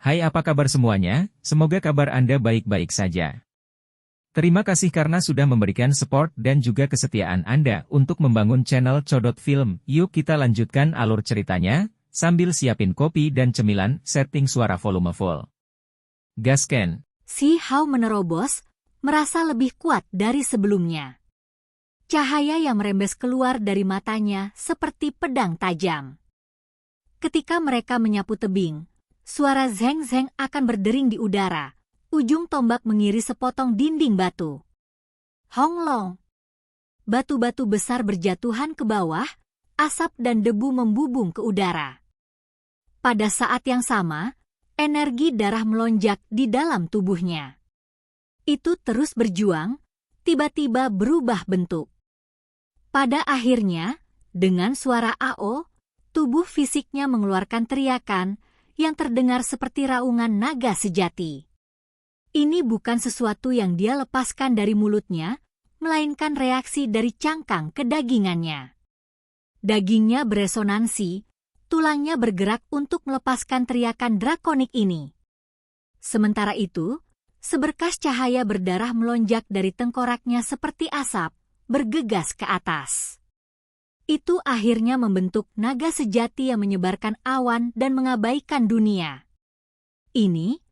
Hai, apa kabar semuanya? Semoga kabar Anda baik-baik saja. Terima kasih karena sudah memberikan support dan juga kesetiaan Anda untuk membangun channel Codot Film. Yuk kita lanjutkan alur ceritanya, sambil siapin kopi dan cemilan, setting suara volume full. Gasken. Si Hao menerobos, merasa lebih kuat dari sebelumnya. Cahaya yang merembes keluar dari matanya seperti pedang tajam. Ketika mereka menyapu tebing, suara zeng-zeng akan berdering di udara. Ujung tombak mengiris sepotong dinding batu. Honglong. Batu-batu besar berjatuhan ke bawah, asap dan debu membubung ke udara. Pada saat yang sama, energi darah melonjak di dalam tubuhnya. Itu terus berjuang, tiba-tiba berubah bentuk. Pada akhirnya, dengan suara AO, tubuh fisiknya mengeluarkan teriakan yang terdengar seperti raungan naga sejati. Ini bukan sesuatu yang dia lepaskan dari mulutnya, melainkan reaksi dari cangkang kedagingannya. Dagingnya beresonansi, tulangnya bergerak untuk melepaskan teriakan drakonik ini. Sementara itu, seberkas cahaya berdarah melonjak dari tengkoraknya seperti asap, bergegas ke atas. Itu akhirnya membentuk naga sejati yang menyebarkan awan dan mengabaikan dunia. Ini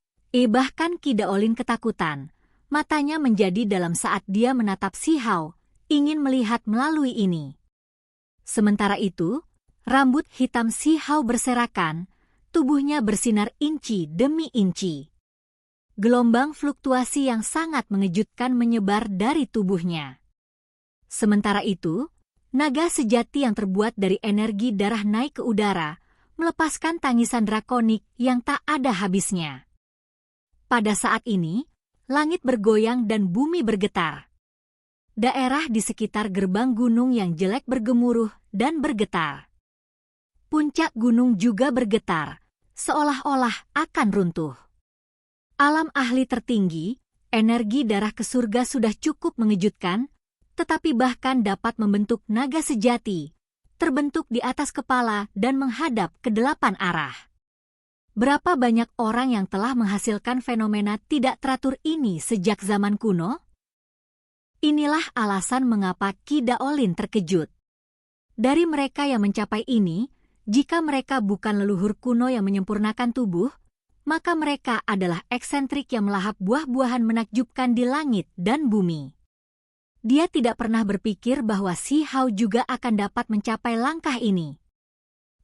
bahkan Qi Daolin ketakutan, matanya menjadi dalam saat dia menatap Si Hao, ingin melihat melalui ini. Sementara itu, rambut hitam Si Hao berserakan, tubuhnya bersinar inci demi inci. Gelombang fluktuasi yang sangat mengejutkan menyebar dari tubuhnya. Sementara itu, naga sejati yang terbuat dari energi darah naik ke udara, melepaskan tangisan drakonik yang tak ada habisnya. Pada saat ini, langit bergoyang dan bumi bergetar. Daerah di sekitar gerbang gunung yang jelek bergemuruh dan bergetar. Puncak gunung juga bergetar, seolah-olah akan runtuh. Alam ahli tertinggi, energi darah ke surga sudah cukup mengejutkan, tetapi bahkan dapat membentuk naga sejati, terbentuk di atas kepala dan menghadap ke 8 arah. Berapa banyak orang yang telah menghasilkan fenomena tidak teratur ini sejak zaman kuno? Inilah alasan mengapa Qi Daolin terkejut. Dari mereka yang mencapai ini, jika mereka bukan leluhur kuno yang menyempurnakan tubuh, maka mereka adalah eksentrik yang melahap buah-buahan menakjubkan di langit dan bumi. Dia tidak pernah berpikir bahwa Si Hao juga akan dapat mencapai langkah ini.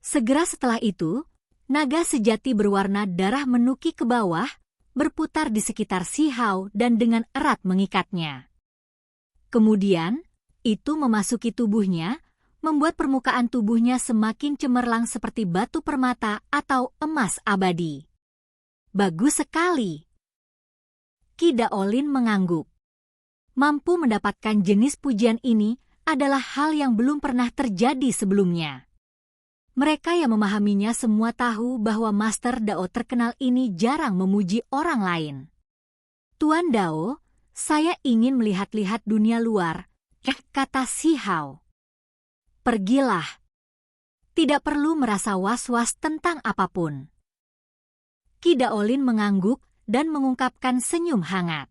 Segera setelah itu, naga sejati berwarna darah menuki ke bawah, berputar di sekitar Si Hao dan dengan erat mengikatnya. Kemudian, itu memasuki tubuhnya, membuat permukaan tubuhnya semakin cemerlang seperti batu permata atau emas abadi. Bagus sekali. Qi Daolin mengangguk. Mampu mendapatkan jenis pujian ini adalah hal yang belum pernah terjadi sebelumnya. Mereka yang memahaminya semua tahu bahwa Master Dao terkenal ini jarang memuji orang lain. Tuan Dao, saya ingin melihat-lihat dunia luar, kata Si Hao. Pergilah. Tidak perlu merasa was-was tentang apapun. Qi Daolin mengangguk dan mengungkapkan senyum hangat.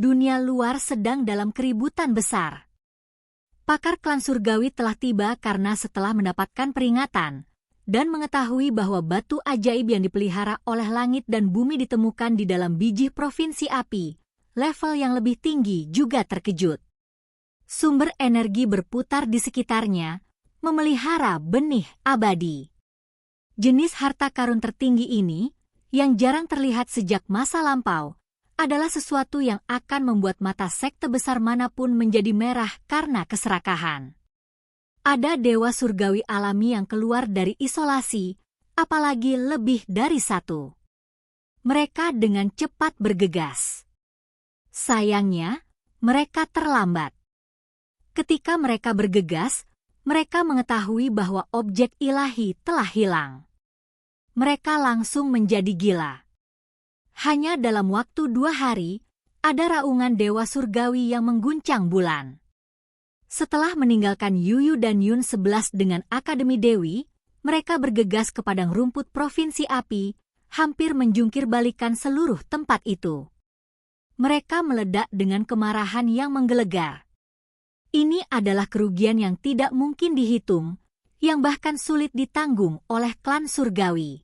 Dunia luar sedang dalam keributan besar. Pakar klan surgawi telah tiba karena setelah mendapatkan peringatan dan mengetahui bahwa batu ajaib yang dipelihara oleh langit dan bumi ditemukan di dalam biji provinsi api, level yang lebih tinggi juga terkejut. Sumber energi berputar di sekitarnya, memelihara benih abadi. Jenis harta karun tertinggi ini, yang jarang terlihat sejak masa lampau, adalah sesuatu yang akan membuat mata sekte besar manapun menjadi merah karena keserakahan. Ada dewa surgawi alami yang keluar dari isolasi, apalagi lebih dari satu. Mereka dengan cepat bergegas. Sayangnya, mereka terlambat. Ketika mereka bergegas, mereka mengetahui bahwa objek ilahi telah hilang. Mereka langsung menjadi gila. Hanya dalam waktu 2 hari, ada raungan dewa surgawi yang mengguncang bulan. Setelah meninggalkan Yuyu dan Yun 11 dengan Akademi Dewi, mereka bergegas ke padang rumput Provinsi Api, hampir menjungkir balikan seluruh tempat itu. Mereka meledak dengan kemarahan yang menggelegar. Ini adalah kerugian yang tidak mungkin dihitung, yang bahkan sulit ditanggung oleh klan surgawi.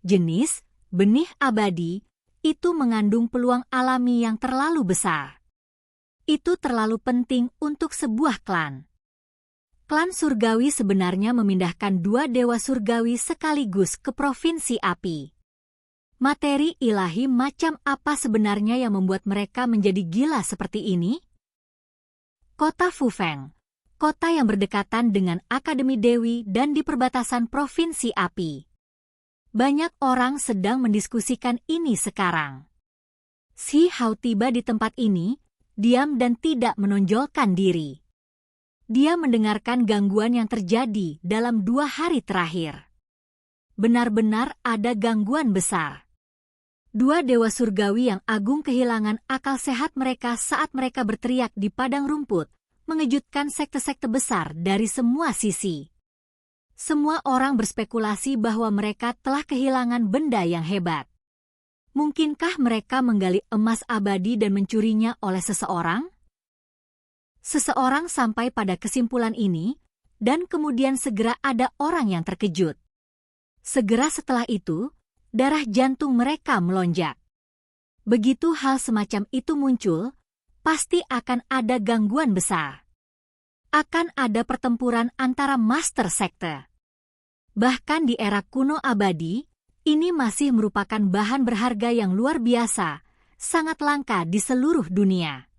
Jenis benih abadi itu mengandung peluang alami yang terlalu besar. Itu terlalu penting untuk sebuah klan. Klan surgawi sebenarnya memindahkan 2 dewa surgawi sekaligus ke provinsi api. Materi ilahi macam apa sebenarnya yang membuat mereka menjadi gila seperti ini? Kota Fufeng, kota yang berdekatan dengan Akademi Dewi dan di perbatasan provinsi api. Banyak orang sedang mendiskusikan ini sekarang. Xi Hao tiba di tempat ini, diam dan tidak menonjolkan diri. Dia mendengarkan gangguan yang terjadi dalam 2 hari terakhir. Benar-benar ada gangguan besar. 2 dewa surgawi yang agung kehilangan akal sehat mereka saat mereka berteriak di padang rumput, mengejutkan sekte-sekte besar dari semua sisi. Semua orang berspekulasi bahwa mereka telah kehilangan benda yang hebat. Mungkinkah mereka menggali emas abadi dan mencurinya oleh seseorang? Seseorang sampai pada kesimpulan ini, dan kemudian segera ada orang yang terkejut. Segera setelah itu, darah jantung mereka melonjak. Begitu hal semacam itu muncul, pasti akan ada gangguan besar. Akan ada pertempuran antara master sekte. Bahkan di era kuno abadi, ini masih merupakan bahan berharga yang luar biasa, sangat langka di seluruh dunia.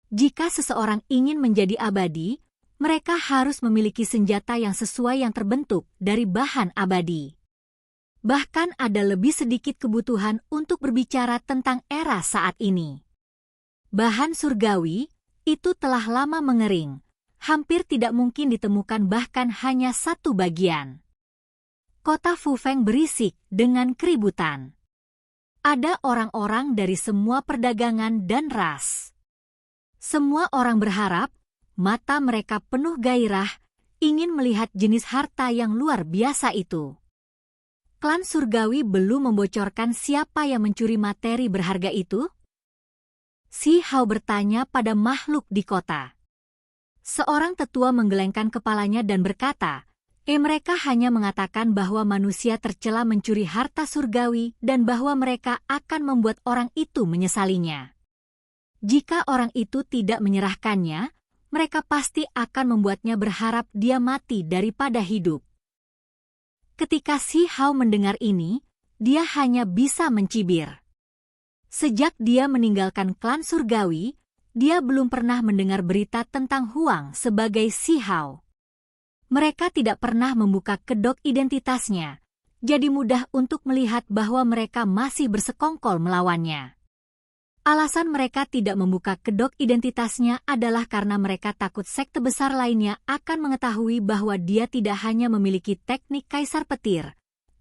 Jika seseorang ingin menjadi abadi, mereka harus memiliki senjata yang sesuai yang terbentuk dari bahan abadi. Bahkan ada lebih sedikit kebutuhan untuk berbicara tentang era saat ini. Bahan surgawi itu telah lama mengering, hampir tidak mungkin ditemukan bahkan hanya 1 bagian. Kota Fufeng berisik dengan keributan. Ada orang-orang dari semua perdagangan dan ras. Semua orang berharap, mata mereka penuh gairah, ingin melihat jenis harta yang luar biasa itu. Klan surgawi belum membocorkan siapa yang mencuri materi berharga itu? Xi Hao bertanya pada makhluk di kota. Seorang tetua menggelengkan kepalanya dan berkata, mereka hanya mengatakan bahwa manusia tercela mencuri harta surgawi dan bahwa mereka akan membuat orang itu menyesalinya. Jika orang itu tidak menyerahkannya, mereka pasti akan membuatnya berharap dia mati daripada hidup. Ketika Xi Hao mendengar ini, dia hanya bisa mencibir. Sejak dia meninggalkan klan surgawi, dia belum pernah mendengar berita tentang Huang sebagai Xi Hao. Mereka tidak pernah membuka kedok identitasnya, jadi mudah untuk melihat bahwa mereka masih bersekongkol melawannya. Alasan mereka tidak membuka kedok identitasnya adalah karena mereka takut sekte besar lainnya akan mengetahui bahwa dia tidak hanya memiliki teknik kaisar petir,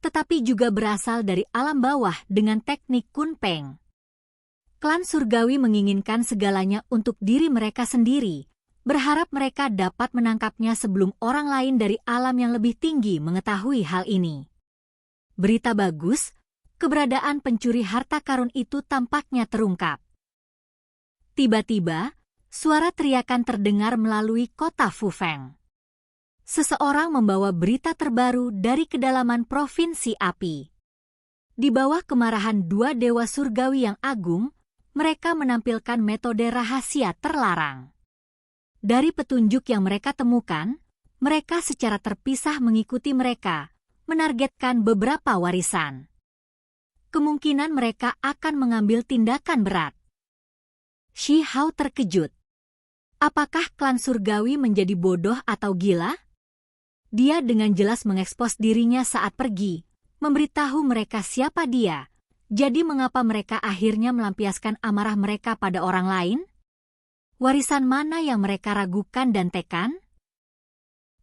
tetapi juga berasal dari alam bawah dengan teknik Kunpeng. Klan surgawi menginginkan segalanya untuk diri mereka sendiri, berharap mereka dapat menangkapnya sebelum orang lain dari alam yang lebih tinggi mengetahui hal ini. Berita bagus, keberadaan pencuri harta karun itu tampaknya terungkap. Tiba-tiba, suara teriakan terdengar melalui kota Fufeng. Seseorang membawa berita terbaru dari kedalaman provinsi api. Di bawah kemarahan 2 dewa surgawi yang agung, mereka menampilkan metode rahasia terlarang. Dari petunjuk yang mereka temukan, mereka secara terpisah mengikuti mereka, menargetkan beberapa warisan. Kemungkinan mereka akan mengambil tindakan berat. Xi Hao terkejut. Apakah klan surgawi menjadi bodoh atau gila? Dia dengan jelas mengekspos dirinya saat pergi, memberitahu mereka siapa dia. Jadi mengapa mereka akhirnya melampiaskan amarah mereka pada orang lain? Warisan mana yang mereka ragukan dan tekan?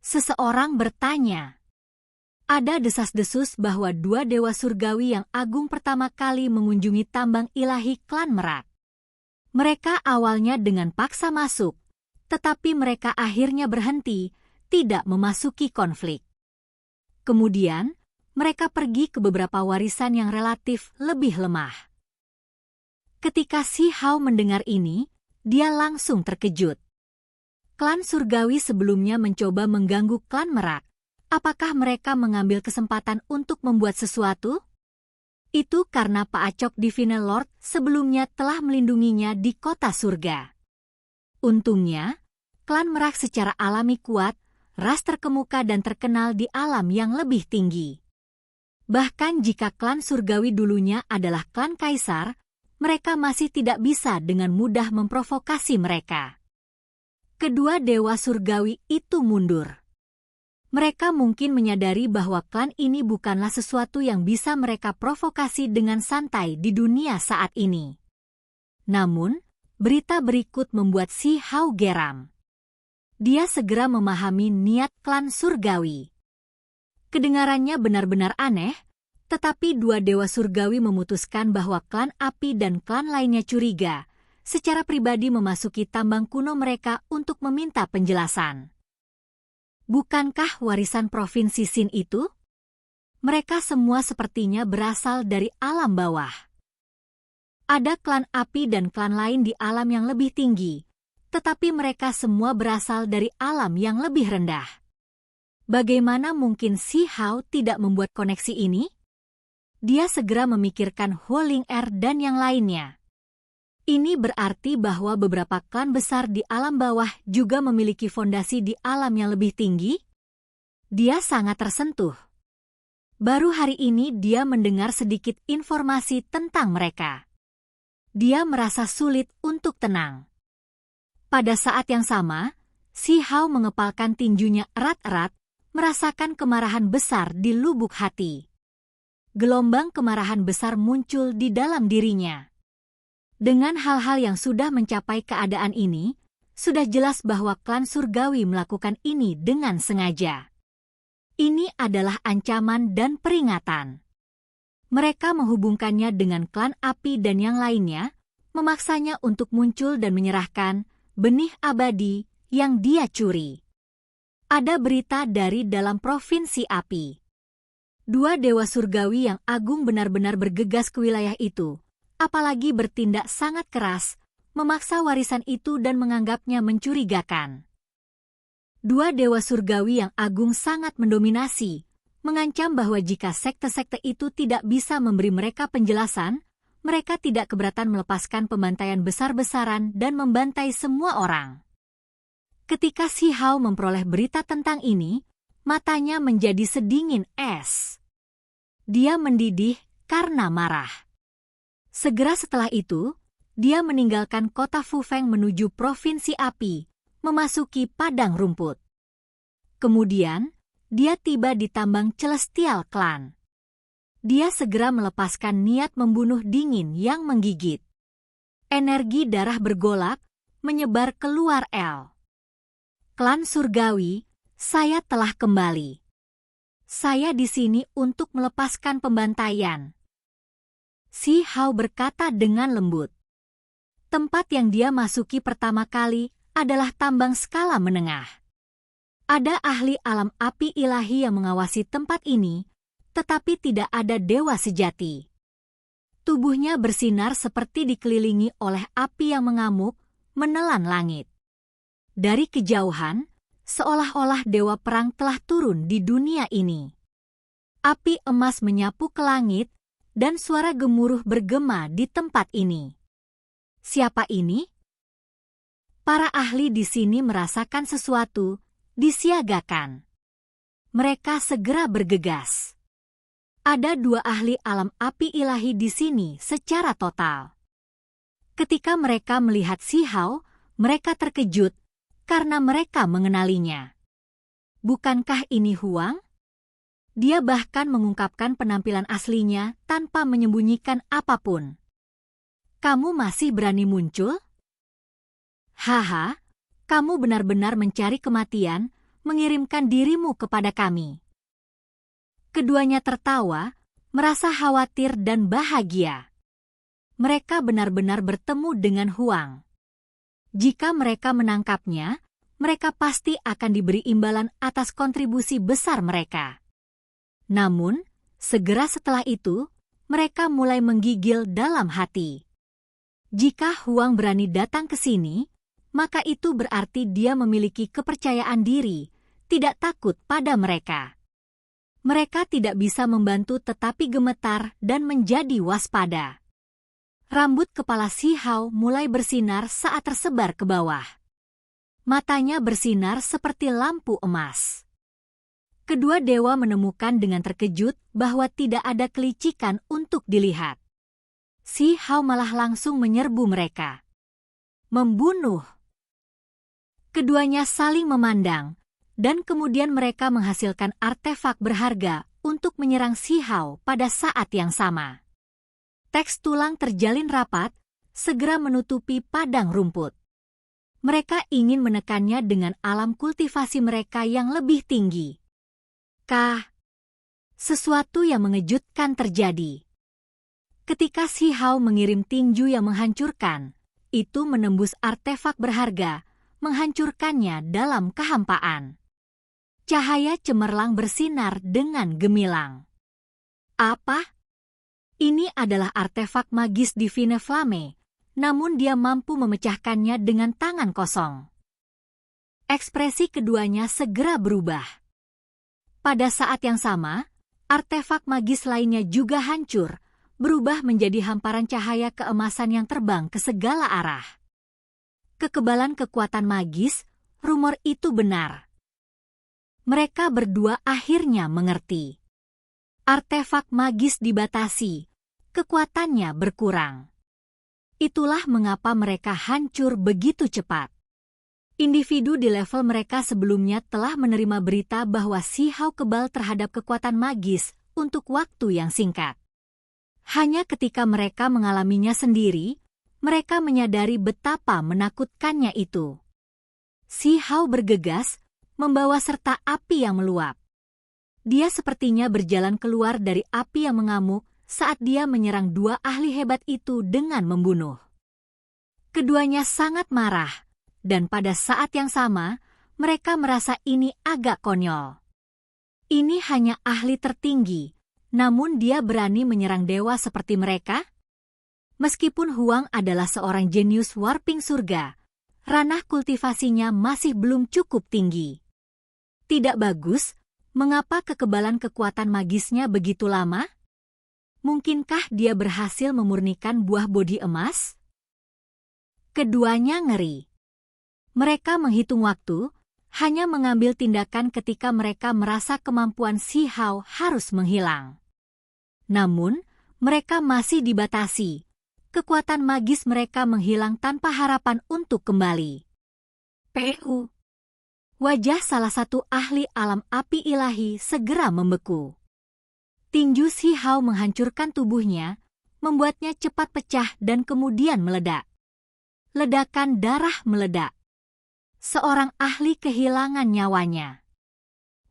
Seseorang bertanya. Ada desas-desus bahwa 2 dewa surgawi yang agung pertama kali mengunjungi tambang ilahi klan Merak. Mereka awalnya dengan paksa masuk, tetapi mereka akhirnya berhenti, tidak memasuki konflik. Kemudian, mereka pergi ke beberapa warisan yang relatif lebih lemah. Ketika Si Hao mendengar ini, dia langsung terkejut. Klan surgawi sebelumnya mencoba mengganggu klan Merak. Apakah mereka mengambil kesempatan untuk membuat sesuatu? Itu karena Pak Acok Divine Lord sebelumnya telah melindunginya di kota surga. Untungnya, klan Merak secara alami kuat, ras terkemuka dan terkenal di alam yang lebih tinggi. Bahkan jika klan surgawi dulunya adalah klan kaisar, mereka masih tidak bisa dengan mudah memprovokasi mereka. Kedua dewa surgawi itu mundur. Mereka mungkin menyadari bahwa klan ini bukanlah sesuatu yang bisa mereka provokasi dengan santai di dunia saat ini. Namun, berita berikut membuat Si Hao geram. Dia segera memahami niat klan surgawi. Kedengarannya benar-benar aneh, tetapi dua dewa surgawi memutuskan bahwa klan api dan klan lainnya curiga, secara pribadi memasuki tambang kuno mereka untuk meminta penjelasan. Bukankah warisan provinsi Sin itu? Mereka semua sepertinya berasal dari alam bawah. Ada klan api dan klan lain di alam yang lebih tinggi, tetapi mereka semua berasal dari alam yang lebih rendah. Bagaimana mungkin Si Hao tidak membuat koneksi ini? Dia segera memikirkan Huoling Er dan yang lainnya. Ini berarti bahwa beberapa klan besar di alam bawah juga memiliki fondasi di alam yang lebih tinggi? Dia sangat tersentuh. Baru hari ini dia mendengar sedikit informasi tentang mereka. Dia merasa sulit untuk tenang. Pada saat yang sama, Si Hao mengepalkan tinjunya erat-erat, merasakan kemarahan besar di lubuk hati. Gelombang kemarahan besar muncul di dalam dirinya. Dengan hal-hal yang sudah mencapai keadaan ini, sudah jelas bahwa klan surgawi melakukan ini dengan sengaja. Ini adalah ancaman dan peringatan. Mereka menghubungkannya dengan klan api dan yang lainnya, memaksanya untuk muncul dan menyerahkan benih abadi yang dia curi. Ada berita dari dalam provinsi api. Dua dewa surgawi yang agung benar-benar bergegas ke wilayah itu, apalagi bertindak sangat keras, memaksa warisan itu dan menganggapnya mencurigakan. Dua dewa surgawi yang agung sangat mendominasi, mengancam bahwa jika sekte-sekte itu tidak bisa memberi mereka penjelasan, mereka tidak keberatan melepaskan pembantaian besar-besaran dan membantai semua orang. Ketika Si Hao memperoleh berita tentang ini, matanya menjadi sedingin es. Dia mendidih karena marah. Segera setelah itu, dia meninggalkan kota Fufeng menuju provinsi api, memasuki padang rumput. Kemudian, dia tiba di tambang Celestial Clan. Dia segera melepaskan niat membunuh dingin yang menggigit. Energi darah bergolak, menyebar keluar El. Klan surgawi, saya telah kembali. Saya di sini untuk melepaskan pembantaian. Si Hao berkata dengan lembut. Tempat yang dia masuki pertama kali adalah tambang skala menengah. Ada ahli alam api ilahi yang mengawasi tempat ini, tetapi tidak ada dewa sejati. Tubuhnya bersinar seperti dikelilingi oleh api yang mengamuk, menelan langit. Dari kejauhan, seolah-olah dewa perang telah turun di dunia ini. Api emas menyapu ke langit, dan suara gemuruh bergema di tempat ini. Siapa ini? Para ahli di sini merasakan sesuatu, disiagakan. Mereka segera bergegas. Ada dua ahli alam api ilahi di sini secara total. Ketika mereka melihat Si Hao, mereka terkejut karena mereka mengenalinya. Bukankah ini Huang? Dia bahkan mengungkapkan penampilan aslinya tanpa menyembunyikan apapun. Kamu masih berani muncul? Haha, kamu benar-benar mencari kematian, mengirimkan dirimu kepada kami. Keduanya tertawa, merasa khawatir dan bahagia. Mereka benar-benar bertemu dengan Huang. Jika mereka menangkapnya, mereka pasti akan diberi imbalan atas kontribusi besar mereka. Namun, Segera setelah itu, mereka mulai menggigil dalam hati. Jika Huang berani datang ke sini, maka itu berarti dia memiliki kepercayaan diri, tidak takut pada mereka. Mereka tidak bisa membantu tetapi gemetar dan menjadi waspada. Rambut kepala Si Hao mulai bersinar saat tersebar ke bawah. Matanya bersinar seperti lampu emas. Kedua dewa menemukan dengan terkejut bahwa tidak ada kelicikan untuk dilihat. Si Hao malah langsung menyerbu mereka. Membunuh. Keduanya saling memandang, dan kemudian mereka menghasilkan artefak berharga untuk menyerang Si Hao pada saat yang sama. Teks tulang terjalin rapat, segera menutupi padang rumput. Mereka ingin menekannya dengan alam kultivasi mereka yang lebih tinggi. Sesuatu yang mengejutkan terjadi. Ketika Si Hao mengirim tinju yang menghancurkan, itu menembus artefak berharga, menghancurkannya dalam kehampaan. Cahaya cemerlang bersinar dengan gemilang. Apa? Ini adalah artefak magis Divine Flame, namun dia mampu memecahkannya dengan tangan kosong. Ekspresi keduanya segera berubah. Pada saat yang sama, artefak magis lainnya juga hancur, berubah menjadi hamparan cahaya keemasan yang terbang ke segala arah. Kekebalan kekuatan magis, rumor itu benar. Mereka berdua akhirnya mengerti. Artefak magis dibatasi, kekuatannya berkurang. Itulah mengapa mereka hancur begitu cepat. Individu di level mereka sebelumnya telah menerima berita bahwa Si Hao kebal terhadap kekuatan magis untuk waktu yang singkat. Hanya ketika mereka mengalaminya sendiri, mereka menyadari betapa menakutkannya itu. Si Hao bergegas, membawa serta api yang meluap. Dia sepertinya berjalan keluar dari api yang mengamuk saat dia menyerang dua ahli hebat itu dengan membunuh. Keduanya sangat marah, dan pada saat yang sama, mereka merasa ini agak konyol. Ini hanya ahli tertinggi, namun dia berani menyerang dewa seperti mereka? Meskipun Huang adalah seorang jenius warping surga, ranah kultivasinya masih belum cukup tinggi. Tidak bagus, mengapa kekebalan kekuatan magisnya begitu lama? Mungkinkah dia berhasil memurnikan buah bodi emas? Keduanya ngeri. Mereka menghitung waktu, hanya mengambil tindakan ketika mereka merasa kemampuan Si Hao harus menghilang. Namun, mereka masih dibatasi. Kekuatan magis mereka menghilang tanpa harapan untuk kembali. PU. Wajah salah satu ahli alam api ilahi segera membeku. Tinju Si Hao menghancurkan tubuhnya, membuatnya cepat pecah dan kemudian meledak. Ledakan darah meledak. Seorang ahli kehilangan nyawanya.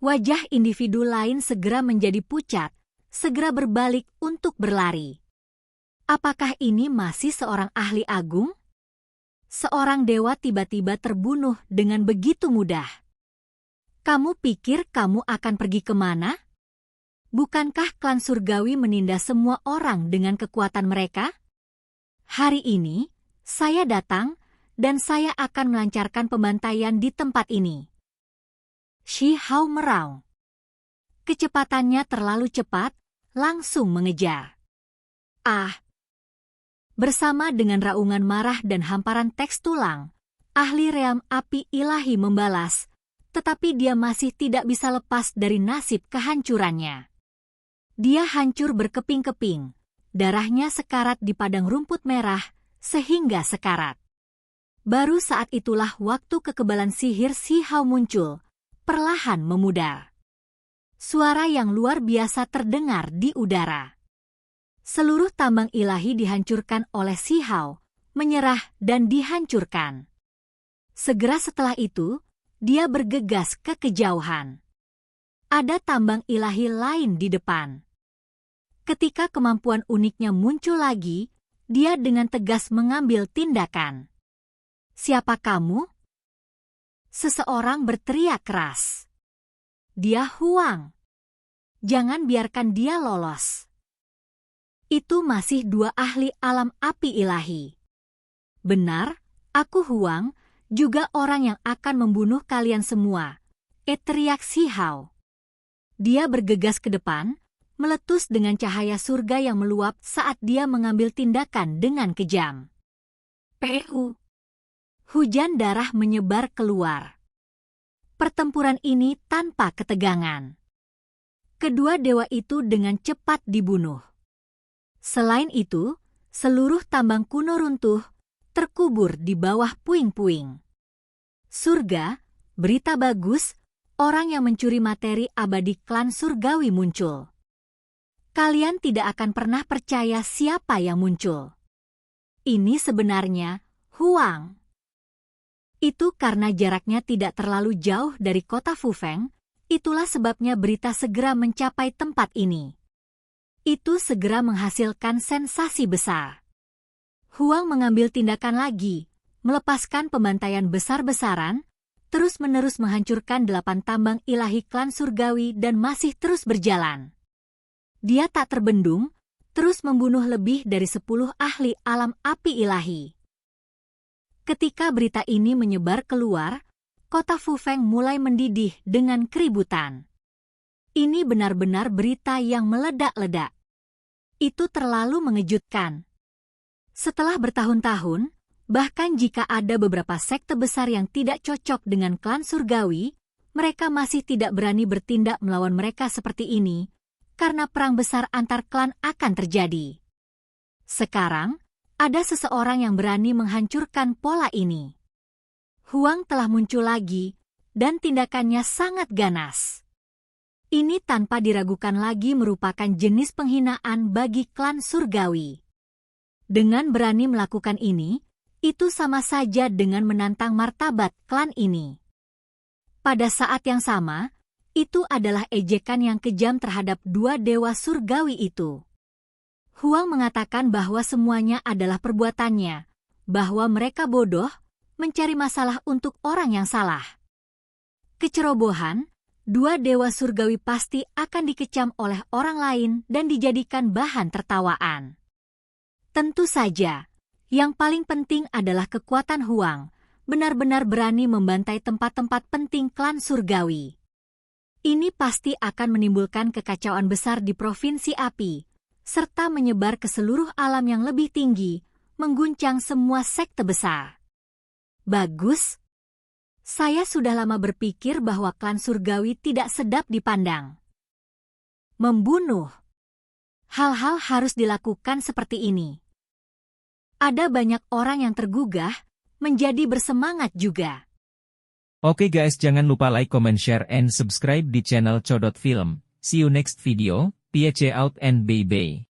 Wajah individu lain segera menjadi pucat, segera berbalik untuk berlari. Apakah ini masih seorang ahli agung? Seorang dewa tiba-tiba terbunuh dengan begitu mudah. Kamu pikir kamu akan pergi kemana? Bukankah klan surgawi menindas semua orang dengan kekuatan mereka? Hari ini, saya datang, dan saya akan melancarkan pembantaian di tempat ini. Si Hao meraung. Kecepatannya terlalu cepat, langsung mengejar. Bersama dengan raungan marah dan hamparan teks tulang, ahli ream api ilahi membalas, tetapi dia masih tidak bisa lepas dari nasib kehancurannya. Dia hancur berkeping-keping, darahnya sekarat di padang rumput merah, sehingga sekarat. Baru saat itulah waktu kekebalan sihir Si Hao muncul, perlahan memudar. Suara yang luar biasa terdengar di udara. Seluruh tambang ilahi dihancurkan oleh Si Hao, menyerah dan dihancurkan. Segera setelah itu, dia bergegas ke kejauhan. Ada tambang ilahi lain di depan. Ketika kemampuan uniknya muncul lagi, dia dengan tegas mengambil tindakan. Siapa kamu? Seseorang berteriak keras. Dia Huang. jangan biarkan dia lolos. Itu masih dua ahli alam api ilahi. Benar, aku Huang, juga orang yang akan membunuh kalian semua. Teriak Si Hao. Dia bergegas ke depan, meletus dengan cahaya surga yang meluap saat dia mengambil tindakan dengan kejam. Pu. Hujan darah menyebar keluar. Pertempuran ini tanpa ketegangan. Kedua dewa itu dengan cepat dibunuh. Selain itu, seluruh tambang kuno runtuh, terkubur di bawah puing-puing. Surga, berita bagus, orang yang mencuri materi abadi klan surgawi muncul. Kalian tidak akan pernah percaya siapa yang muncul. Ini sebenarnya Huang. Itu karena jaraknya tidak terlalu jauh dari kota Fufeng, itulah sebabnya berita segera mencapai tempat ini. Itu segera menghasilkan sensasi besar. Huang mengambil tindakan lagi, melepaskan pembantaian besar-besaran, terus-menerus menghancurkan 8 tambang ilahi klan surgawi dan masih terus berjalan. Dia tak terbendung, terus membunuh lebih dari 10 ahli alam api ilahi. Ketika berita ini menyebar keluar, kota Fufeng mulai mendidih dengan keributan. Ini benar-benar berita yang meledak-ledak. Itu terlalu mengejutkan. Setelah bertahun-tahun, bahkan jika ada beberapa sekte besar yang tidak cocok dengan klan surgawi, mereka masih tidak berani bertindak melawan mereka seperti ini, karena perang besar antar klan akan terjadi. Sekarang, ada seseorang yang berani menghancurkan pola ini. Huang telah muncul lagi, dan tindakannya sangat ganas. Ini tanpa diragukan lagi merupakan jenis penghinaan bagi klan surgawi. Dengan berani melakukan ini, itu sama saja dengan menantang martabat klan ini. Pada saat yang sama, itu adalah ejekan yang kejam terhadap dua dewa surgawi itu. Huang mengatakan bahwa semuanya adalah perbuatannya, bahwa mereka bodoh, mencari masalah untuk orang yang salah. Kecerobohan, dua dewa surgawi pasti akan dikecam oleh orang lain dan dijadikan bahan tertawaan. Tentu saja, yang paling penting adalah kekuatan Huang, benar-benar berani membantai tempat-tempat penting klan surgawi. Ini pasti akan menimbulkan kekacauan besar di Provinsi Api, serta menyebar ke seluruh alam yang lebih tinggi, mengguncang semua sekte besar. Bagus. Saya sudah lama berpikir bahwa klan surgawi tidak sedap dipandang. Membunuh. Hal-hal harus dilakukan seperti ini. Ada banyak orang yang tergugah, menjadi bersemangat juga. Oke guys, jangan lupa like, comment, share, and subscribe di channel Codot Film. See you next video. Peace out and bye-bye.